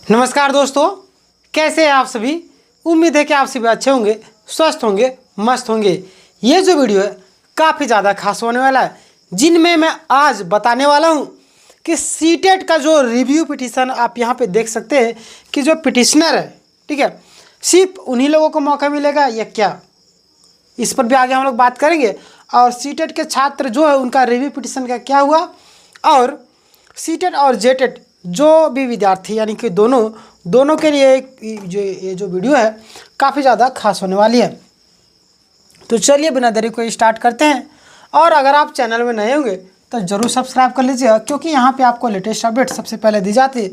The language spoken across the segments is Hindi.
नमस्कार दोस्तों, कैसे हैं आप सभी। उम्मीद है कि आप सभी अच्छे होंगे, स्वस्थ होंगे, मस्त होंगे। ये जो वीडियो है काफ़ी ज़्यादा खास होने वाला है, जिनमें मैं आज बताने वाला हूँ कि सीटेट का जो रिव्यू पिटीशन आप यहाँ पे देख सकते हैं कि जो पिटिशनर है, ठीक है, सिर्फ उन्हीं लोगों को मौका मिलेगा या क्या, इस पर भी आगे हम लोग बात करेंगे। और सीटेट के छात्र जो है उनका रिव्यू पिटीशन का क्या हुआ, और सीटेट और जेटेट जो भी विद्यार्थी यानी कि दोनों के लिए ये जो वीडियो है काफ़ी ज़्यादा खास होने वाली है। तो चलिए बिना देरी को स्टार्ट करते हैं। और अगर आप चैनल में नए होंगे तो ज़रूर सब्सक्राइब कर लीजिएगा, क्योंकि यहाँ पे आपको लेटेस्ट अपडेट सबसे पहले दी जाती है।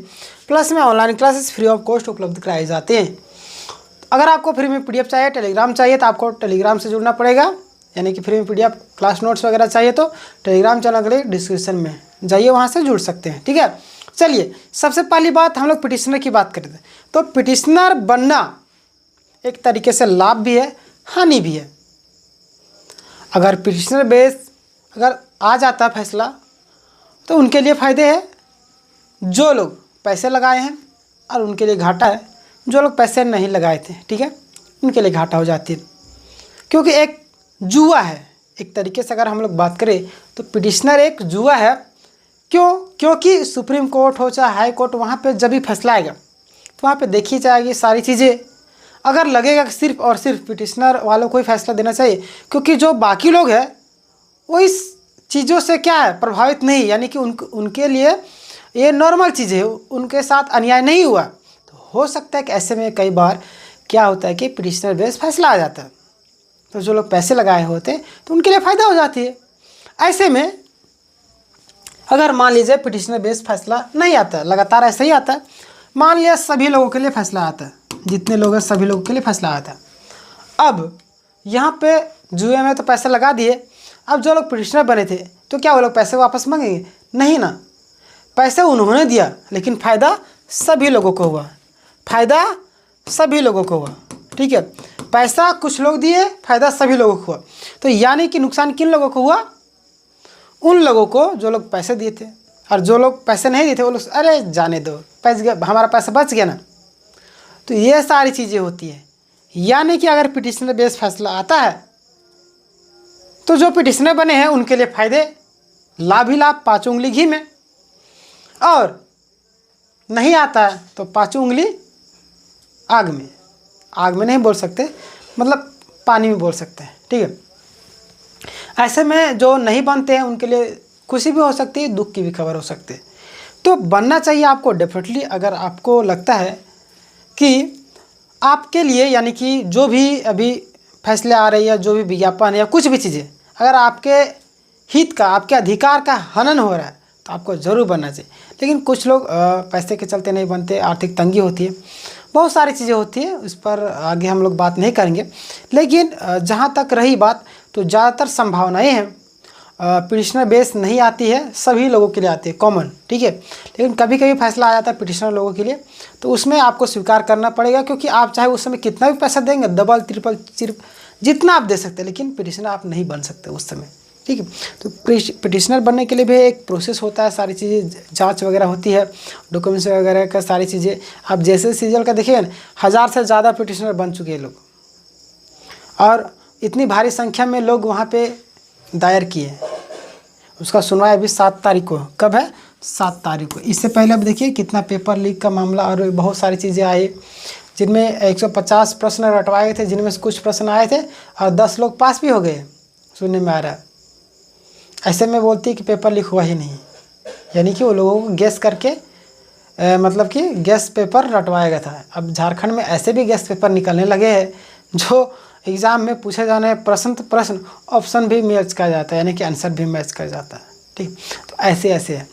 प्लस में online classes free of cost उपलब्ध कराए जाते हैं। अगर आपको फ्री में PDF चाहिए, टेलीग्राम चाहिए, तो आपको टेलीग्राम से जुड़ना पड़ेगा। यानी कि फ्री में PDF क्लास नोट्स वगैरह चाहिए तो टेलीग्राम चैनल के लिए डिस्क्रिप्शन में जाइए, वहाँ से जुड़ सकते हैं। ठीक है, चलिए सबसे पहली बात हम लोग पिटिशनर की बात करते हैं। तो पिटिशनर बनना एक तरीके से लाभ भी है, हानि भी है। अगर पिटिशनर बेस अगर आ जाता फैसला तो उनके लिए फ़ायदे हैं, जो लोग पैसे लगाए हैं, और उनके लिए घाटा है जो लोग पैसे नहीं लगाए थे। ठीक है, उनके लिए घाटा हो जाती है, क्योंकि एक जुआ है एक तरीके से। अगर हम लोग बात करें तो पिटिशनर एक जुआ है। क्योंकि सुप्रीम कोर्ट हो चाहे हाई कोर्ट, वहाँ पे जब भी फैसला आएगा तो वहाँ पे देखी जाएगी सारी चीज़ें। अगर लगेगा कि सिर्फ और सिर्फ पिटिशनर वालों को ही फैसला देना चाहिए, क्योंकि जो बाकी लोग हैं वो इस चीज़ों से क्या है प्रभावित नहीं, यानी कि उनके लिए ये नॉर्मल चीज़ें है, उनके साथ अन्याय नहीं हुआ, तो हो सकता है कि ऐसे में कई बार क्या होता है कि पिटिशनर बेस फैसला आ जाता है। तो जो लोग पैसे लगाए होते हैं तो उनके लिए फ़ायदा हो जाती है। ऐसे में अगर मान लीजिए पिटिशनर बेस फैसला नहीं आता है, लगातार ऐसे ही आता है, मान लिया सभी लोगों के लिए फैसला आता है, जितने लोग हैं सभी लोगों के लिए फैसला आता है। अब यहाँ पे जुए में तो पैसे लगा दिए, अब जो लोग पिटिशनर बने थे तो क्या वो लोग पैसे वापस मांगेंगे? नहीं ना, पैसे उन्होंने दिया लेकिन फ़ायदा सभी लोगों को हुआ, फ़ायदा सभी लोगों को हुआ। ठीक है, पैसा कुछ लोग दिए, फ़ायदा सभी लोगों को हुआ। तो यानी कि नुकसान किन लोगों को हुआ? उन लोगों को जो लोग पैसे दिए थे, और जो लोग पैसे नहीं दिए थे वो लोग अरे जाने दो, पैसे गया, हमारा पैसा बच गया ना। तो ये सारी चीज़ें होती है। यानी कि अगर पिटिशनर बेस फैसला आता है तो जो पिटिशनर बने हैं उनके लिए फ़ायदे, लाभ ही लाभ, पाँचों उंगली घी में। और नहीं आता है तो पाँचों उंगली आग में। आग में नहीं बोल सकते, मतलब पानी में बोल सकते हैं। ठीक है, ऐसे में जो नहीं बनते हैं उनके लिए खुशी भी हो सकती है, दुख की भी खबर हो सकती है। तो बनना चाहिए आपको डेफिनेटली। अगर आपको लगता है कि आपके लिए, यानी कि जो भी अभी फैसले आ रहे हैं, जो भी विज्ञापन है या कुछ भी चीज़ें, अगर आपके हित का, आपके अधिकार का हनन हो रहा है तो आपको ज़रूर बनना चाहिए। लेकिन कुछ लोग पैसे के चलते नहीं बनते, आर्थिक तंगी होती है, बहुत सारी चीज़ें होती हैं, उस पर आगे हम लोग बात नहीं करेंगे। लेकिन जहाँ तक रही बात, तो ज़्यादातर संभावनाएं हैं पिटिशनर बेस नहीं आती है, सभी लोगों के लिए आती है, कॉमन। ठीक है, लेकिन कभी कभी फैसला आ जाता है पिटिशनर लोगों के लिए, तो उसमें आपको स्वीकार करना पड़ेगा, क्योंकि आप चाहे उस समय कितना भी पैसा देंगे, डबल ट्रिपल जितना आप दे सकते हैं, लेकिन पिटिशनर आप नहीं बन सकते उस समय। ठीक है, तो पिटिशनर बनने के लिए भी एक प्रोसेस होता है, सारी चीज़ें जांच वगैरह होती है, डॉक्यूमेंट्स वगैरह का सारी चीज़ें। आप जैसे सीजल का देखिए ना, 1000 से ज़्यादा पिटिशनर बन चुके हैं लोग, और इतनी भारी संख्या में लोग वहाँ पे दायर किए। उसका सुनवाई अभी 7 तारीख को, कब है? 7 तारीख को। इससे पहले अब देखिए कितना पेपर लीक का मामला और बहुत सारी चीज़ें आई, जिनमें 150 प्रश्न रटवाए थे, जिनमें से कुछ प्रश्न आए थे और 10 लोग पास भी हो गए, सुनने में आ रहा है। ऐसे में बोलती है कि पेपर लीक हुआ ही नहीं, यानी कि वो लोगों को गैस करके मतलब कि गैस पेपर रटवाया गया था। अब झारखंड में ऐसे भी गैस पेपर निकलने लगे हैं जो एग्ज़ाम में पूछे जाने प्रश्न ऑप्शन भी मैच कर जाता है, यानी कि आंसर भी मैच कर जाता है। ठीक, तो ऐसे है।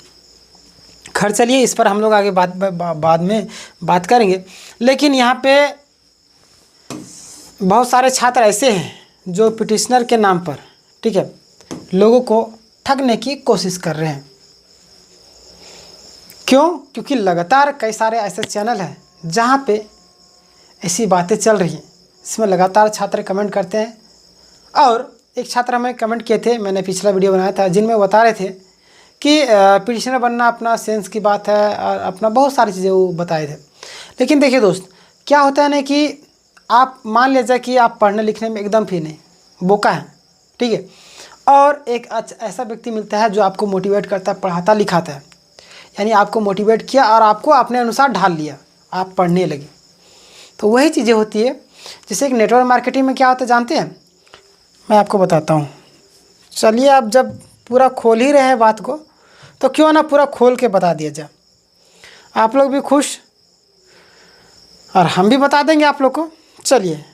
खैर चलिए, इस पर हम लोग आगे बाद में बात करेंगे। लेकिन यहाँ पे बहुत सारे छात्र ऐसे हैं जो पिटिशनर के नाम पर, ठीक है, लोगों को ठगने की कोशिश कर रहे हैं। क्यों? क्योंकि लगातार कई सारे ऐसे चैनल हैं जहाँ पे ऐसी बातें चल रही हैं, इसमें लगातार छात्र कमेंट करते हैं। और एक छात्र हमें कमेंट किए थे, मैंने पिछला वीडियो बनाया था, जिनमें बता रहे थे कि पिटिशनर बनना अपना सेंस की बात है, और अपना बहुत सारी चीज़ें वो बताए थे। लेकिन देखिए दोस्त, क्या होता है ना कि आप मान लीजिए कि आप पढ़ने लिखने में एकदम फिर नहीं, बोका है, ठीक है, और एक ऐसा व्यक्ति मिलता है जो आपको मोटिवेट करता है, पढ़ाता लिखाता है, यानी आपको मोटिवेट किया और आपको अपने अनुसार ढाल लिया, आप पढ़ने लगे। तो वही चीज़ें होती है। जैसे एक नेटवर्क मार्केटिंग में क्या होता है जानते हैं, मैं आपको बताता हूँ। चलिए, आप जब पूरा खोल ही रहे हैं बात को, तो क्यों ना पूरा खोल के बता दिया जाए, आप लोग भी खुश और हम भी बता देंगे आप लोग को। चलिए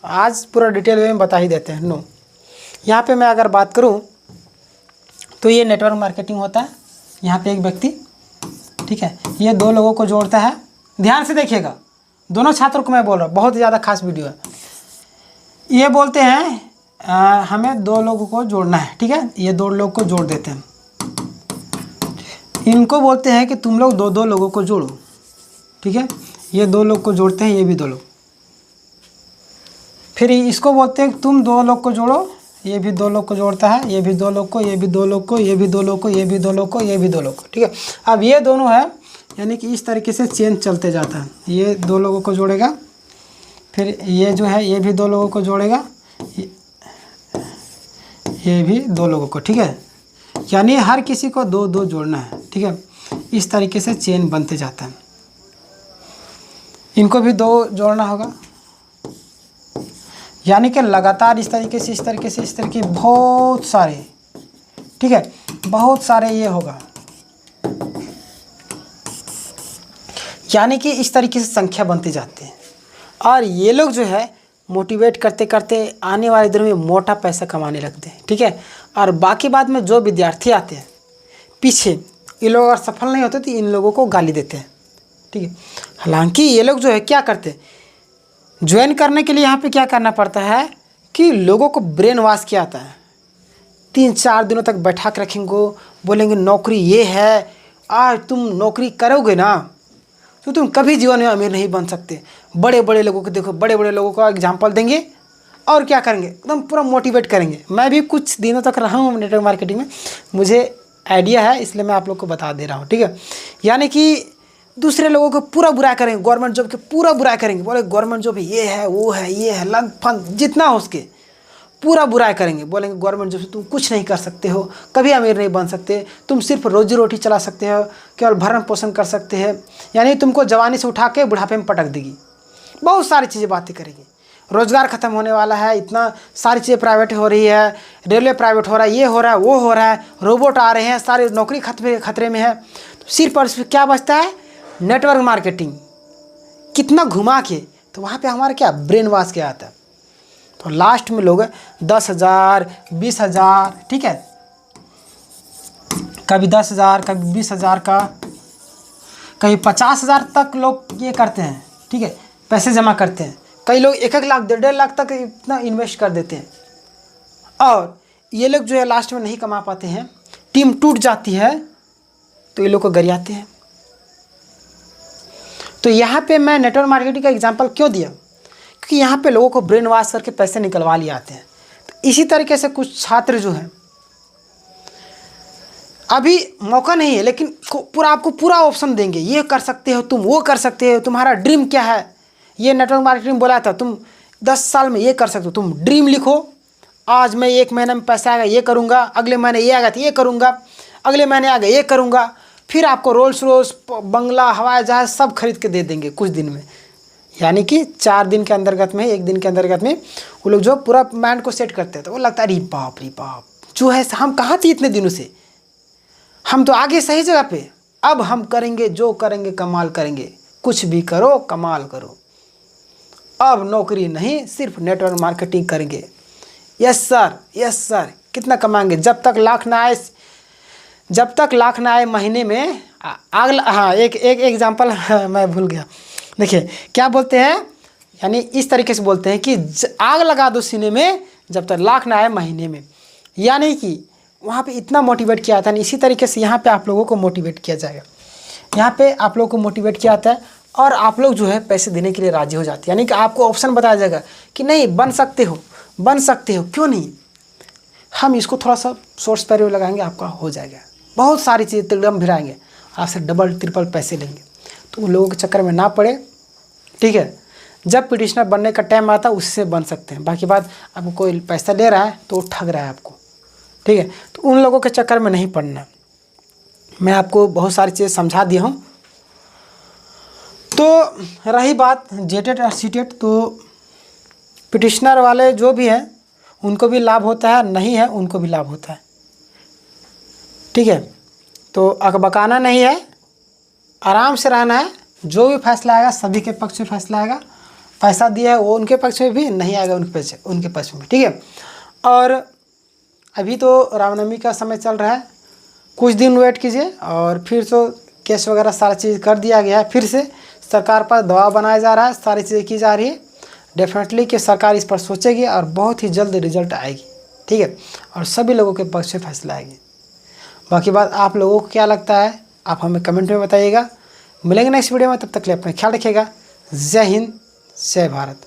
आज पूरा डिटेल में बता ही देते हैं। नो, यहाँ पे मैं अगर बात करूँ तो ये नेटवर्क मार्केटिंग होता है। यहाँ पे एक व्यक्ति, ठीक है, ये दो लोगों को जोड़ता है। ध्यान से देखिएगा, दोनों छात्रों को मैं बोल रहा हूँ, बहुत ज़्यादा खास वीडियो है। ये बोलते हैं हमें दो लोगों को जोड़ना है, ठीक है, ये दो लोग को जोड़ देते हैं। इनको बोलते हैं कि तुम लोग दो दो लोगों को जोड़ो, ठीक है, ये दो लोग को जोड़ते हैं, ये भी दो लोग। फिर इसको बोलते हैं तुम दो लोग को जोड़ो, ये भी दो लोग को जोड़ता है, ये भी दो लोग को, ये भी दो लोग को, ये भी दो लोग को, ये भी दो लोग को, ये भी दो लोग को, ठीक है। अब ये दोनों है, यानी कि इस तरीके से चेन चलते जाता है। ये दो लोगों को जोड़ेगा, फिर ये जो है ये भी दो लोगों को जोड़ेगा, ये भी दो लोगों को, ठीक है, यानी हर किसी को दो दो जोड़ना है, ठीक है। इस तरीके से चेन बनते जाता है। इनको भी दो जोड़ना होगा, यानी कि लगातार इस तरीके से इस तरीके से इस तरीके बहुत सारे, ठीक है, बहुत सारे ये होगा, यानी कि इस तरीके से संख्या बनती जाती है। और ये लोग जो है मोटिवेट करते करते आने वाले दिनों में मोटा पैसा कमाने लगते हैं, ठीक है। और बाकी बाद में जो विद्यार्थी आते हैं पीछे, ये लोग अगर सफल नहीं होते तो इन लोगों को गाली देते हैं, ठीक है। हालांकि ये लोग जो है क्या करते हैं, ज्वाइन करने के लिए यहाँ पे क्या करना पड़ता है कि लोगों को ब्रेन वॉश किया जाता है। 3-4 दिनों तक बैठा के रखेंगे, बोलेंगे नौकरी ये है, आज तुम नौकरी करोगे ना तो तुम कभी जीवन में अमीर नहीं बन सकते। बड़े बड़े लोगों को देखो, बड़े बड़े लोगों का एग्जाम्पल देंगे और क्या करेंगे, एकदम पूरा मोटिवेट करेंगे। मैं भी कुछ दिनों तक रहा हूँ नेटवर्क मार्केटिंग में, मुझे आइडिया है, इसलिए मैं आप लोग को बता दे रहा हूँ, ठीक है। यानी कि दूसरे लोगों को पूरा बुरा करेंगे, गवर्नमेंट जॉब के पूरा बुरा करेंगे, बोले गवर्नमेंट जॉब ये है वो है ये है, लन फन जितना हो सके पूरा बुराई करेंगे। बोलेंगे गवर्नमेंट जॉब से तुम कुछ नहीं कर सकते हो, कभी अमीर नहीं बन सकते, तुम सिर्फ रोजी रोटी चला सकते हो, केवल भरण पोषण कर सकते हैं, यानी तुमको जवानी से उठा के बुढ़ापे में पटक देगी। बहुत सारी चीज़ें बातें करेगी, रोज़गार ख़त्म होने वाला है, इतना सारी चीज़ें प्राइवेट हो रही है, रेलवे प्राइवेट हो रहा है, ये हो रहा है वो हो रहा है, रोबोट आ रहे हैं, सारी नौकरी खतरे में है। तो सिर्फ और सिर्फ क्या बचता है, नेटवर्क मार्केटिंग। कितना घुमा के तो वहाँ पे हमारा क्या ब्रेन वॉश किया जाता है। तो लास्ट में लोग 10,000 20,000, ठीक है, कभी 10,000 कभी 20,000 का, कभी 50,000 तक लोग ये करते हैं, ठीक है, पैसे जमा करते हैं। कई लोग 1-1 लाख 1.5 लाख तक इतना इन्वेस्ट कर देते हैं। और ये लोग जो है लास्ट में नहीं कमा पाते हैं, टीम टूट जाती है तो ये लोग को गरियाते हैं। तो यहाँ पे मैं नेटवर्क मार्केटिंग का एग्जांपल क्यों दिया, क्योंकि यहाँ पे लोगों को ब्रेन वॉश करके पैसे निकलवा लिए आते हैं। तो इसी तरीके से कुछ छात्र जो हैं, अभी मौका नहीं है लेकिन पूरा आपको पूरा ऑप्शन देंगे, ये कर सकते हो तुम, वो कर सकते हो, तुम्हारा ड्रीम क्या है। ये नेटवर्क मार्केटिंग बोला था तुम 10 साल में ये कर सकते हो, तुम ड्रीम लिखो, आज मैं 1 महीने में पैसा आएगा ये करूँगा, अगले महीने ये आएगा तो ये करूँगा, अगले महीने आएगा ये करूँगा, फिर आपको रोल्स रॉयस बंगला हवाई जहाज सब खरीद के दे देंगे कुछ दिन में। यानी कि 4 दिन के अंतर्गत में, 1 दिन के अंतर्गत में वो लोग जो पूरा माइंड को सेट करते हैं, तो वो लगता है अरे बाप जो है हम कहाँ थे इतने दिनों से, हम तो आगे सही जगह पे, अब हम करेंगे जो करेंगे कमाल करेंगे, कुछ भी करो कमाल करो, अब नौकरी नहीं सिर्फ नेटवर्क मार्केटिंग करेंगे। यस सर कितना कमाएंगे, जब तक लाख ना आए महीने में हाँ एक एग्जांपल मैं भूल गया। देखिए क्या बोलते हैं, यानी इस तरीके से बोलते हैं कि आग लगा दो सीने में जब तक लाख ना आए महीने में। यानी कि वहाँ पे इतना मोटिवेट किया जाता है। इसी तरीके से यहाँ पे आप लोगों को मोटिवेट किया जाएगा, यहाँ पे आप लोगों को मोटिवेट किया जाता है और आप लोग जो है पैसे देने के लिए राजी हो जाते हैं। यानी कि आपको ऑप्शन बताया जाएगा कि नहीं बन सकते हो, क्यों नहीं, हम इसको थोड़ा सा सोर्स पर लगाएंगे, आपका हो जाएगा। बहुत सारी चीज़ें तिरदम भिराएंगे, आपसे डबल ट्रिपल पैसे लेंगे। तो उन लोगों के चक्कर में ना पड़े, ठीक है। जब पिटिशनर बनने का टाइम आता है उससे बन सकते हैं। बाकी बात, आपको कोई पैसा ले रहा है तो वो ठग रहा है आपको, ठीक है। तो उन लोगों के चक्कर में नहीं पड़ना। मैं आपको बहुत सारी चीज़ें समझा दिया हूँ। तो रही बात जेटेड और सीटेड, तो पिटिशनर वाले जो भी हैं उनको भी लाभ होता है, नहीं है उनको भी लाभ होता है, ठीक है। तो अकबकाना नहीं है, आराम से रहना है। जो भी फैसला आएगा सभी के पक्ष में फैसला आएगा। पैसा दिया है वो उनके पक्ष में भी, नहीं आएगा उनके पक्ष में भी, ठीक है। और अभी तो रामनवमी का समय चल रहा है, कुछ दिन वेट कीजिए और फिर तो केस वगैरह सारा चीज़ कर दिया गया है। फिर से सरकार पर दबाव बनाया जा रहा है, सारी चीज़ें की जा रही है। डेफिनेटली कि सरकार इस पर सोचेगी और बहुत ही जल्द रिजल्ट आएगी, ठीक है। और सभी लोगों के पक्ष में फैसला आएगी। बाकी बात आप लोगों को क्या लगता है आप हमें कमेंट में बताइएगा। मिलेंगे नेक्स्ट वीडियो में, तब तक के लिए अपना ख्याल रखिएगा। जय हिंद, जय भारत।